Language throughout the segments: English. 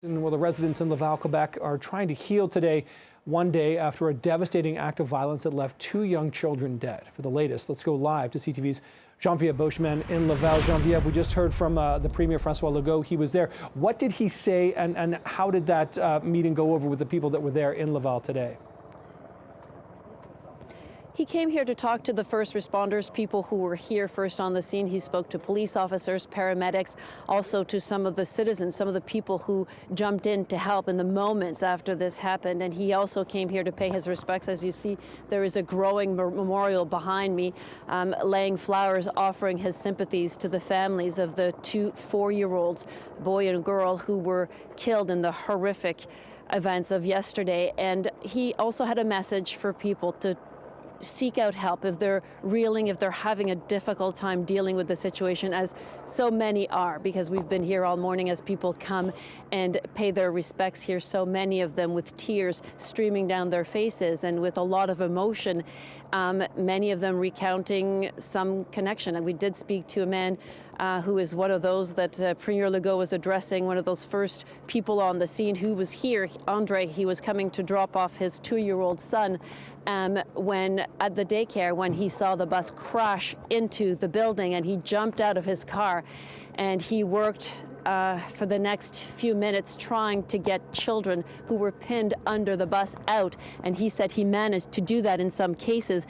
Well, the residents in Laval, Quebec are trying to heal today, one day after a devastating act of violence that left 2 young children dead. For the latest, let's go live to CTV's Jean-Pierre Beauchemin in Laval. Jean-Pierre, we just heard from the Premier François Legault. He was there. What did he say, and how did that meeting go over with the people that were there in Laval today? He came here to talk to the first responders, people who were here first on the scene. He spoke to police officers, paramedics, also to some of the citizens, some of the people who jumped in to help in the moments after this happened. And he also came here to pay his respects. As you see, there is a growing memorial behind me, laying flowers, offering his sympathies to the families of the 2 4-year-olds, boy and girl, who were killed in the horrific events of yesterday. And he also had a message for people to seek out help if they're reeling, if they're having a difficult time dealing with the situation, as so many are, because we've been here all morning as people come and pay their respects here, so many of them with tears streaming down their faces and with a lot of emotion, many of them recounting some connection. And we did speak to a man who is one of those that Premier Legault was addressing, one of those first people on the scene who was here. Andre, he was coming to drop off his 2-year-old son when at the daycare, when he saw the bus crash into the building, and he jumped out of his car and he worked for the next few minutes trying to get children who were pinned under the bus out. And he said he managed to do that in some cases.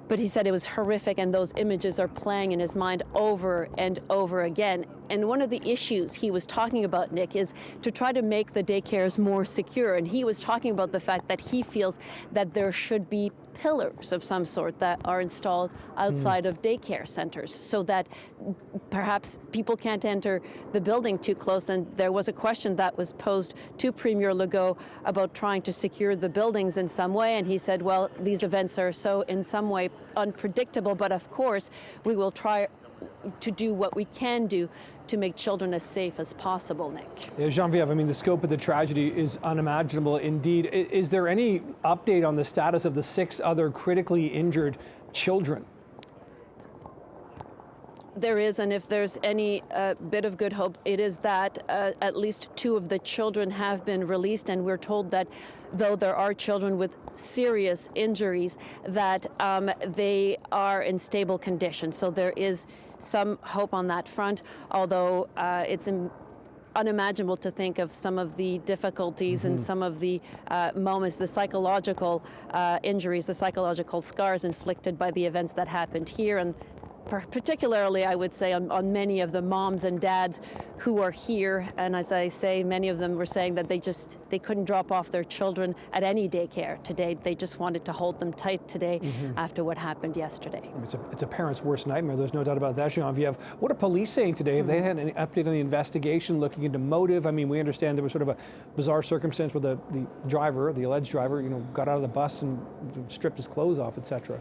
But he said it was horrific, and those images are playing in his mind over and over again. And one of the issues he was talking about, Nick, is to try to make the daycares more secure. And he was talking about the fact that he feels that there should be pillars of some sort that are installed outside of daycare centers so that perhaps people can't enter the building too close. And there was a question that was posed to Premier Legault about trying to secure the buildings in some way. And he said, well, these events are so in some way unpredictable, but of course we will try to do what we can do to make children as safe as possible, Nick. Yeah, Jean-Pierre, I mean, the scope of the tragedy is unimaginable indeed. Is there any update on the status of the 6 other critically injured children? There is, and if there's any bit of good hope, it is that at least 2 of the children have been released, and we're told that though there are children with serious injuries, that they are in stable condition. So there is some hope on that front, although it's unimaginable to think of some of the difficulties and some of the moments, the psychological injuries, the psychological scars inflicted by the events that happened here. And particularly, I would say, on many of the moms and dads who are here. And as I say, many of them were saying that they couldn't drop off their children at any daycare today. They just wanted to hold them tight today after what happened yesterday. It's a parent's worst nightmare. There's no doubt about that, Geneviève. What are police saying today? Have they had any update on the investigation, looking into motive? I mean, we understand there was sort of a bizarre circumstance where the driver, the alleged driver, got out of the bus and stripped his clothes off, etc.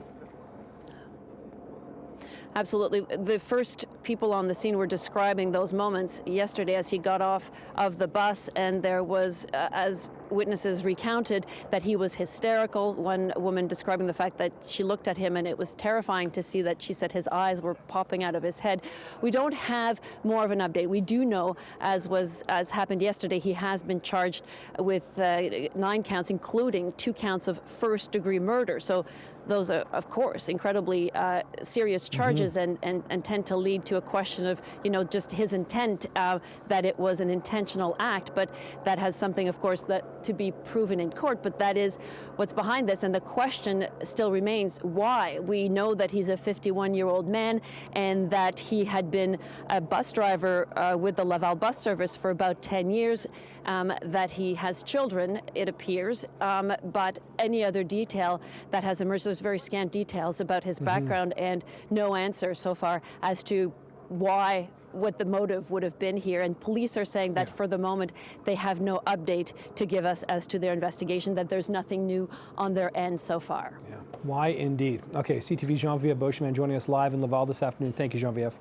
Absolutely. The first people on the scene were describing those moments yesterday as he got off of the bus, and there was, as witnesses recounted, that he was hysterical. One woman describing the fact that she looked at him and it was terrifying to see that she said his eyes were popping out of his head. We don't have more of an update. We do know, as happened yesterday, he has been charged with 9 counts, including 2 counts of first-degree murder. So those are, of course, incredibly serious charges and tend to lead to a question of, just his intent, that it was an intentional act. But that has something, of course, that to be proven in court. But that is what's behind this. And the question still remains, why? We know that he's a 51-year-old man and that he had been a bus driver with the Laval bus service for about 10 years, that he has children, it appears. But any other detail that has emerged, there's very scant details about his background and no answer so far as to what the motive would have been here. And police are saying that for the moment they have no update to give us as to their investigation, that there's nothing new on their end so far. Yeah. Why indeed? Okay, CTV Jean-Pierre Beauchemin joining us live in Laval this afternoon. Thank you, Jean-Pierre.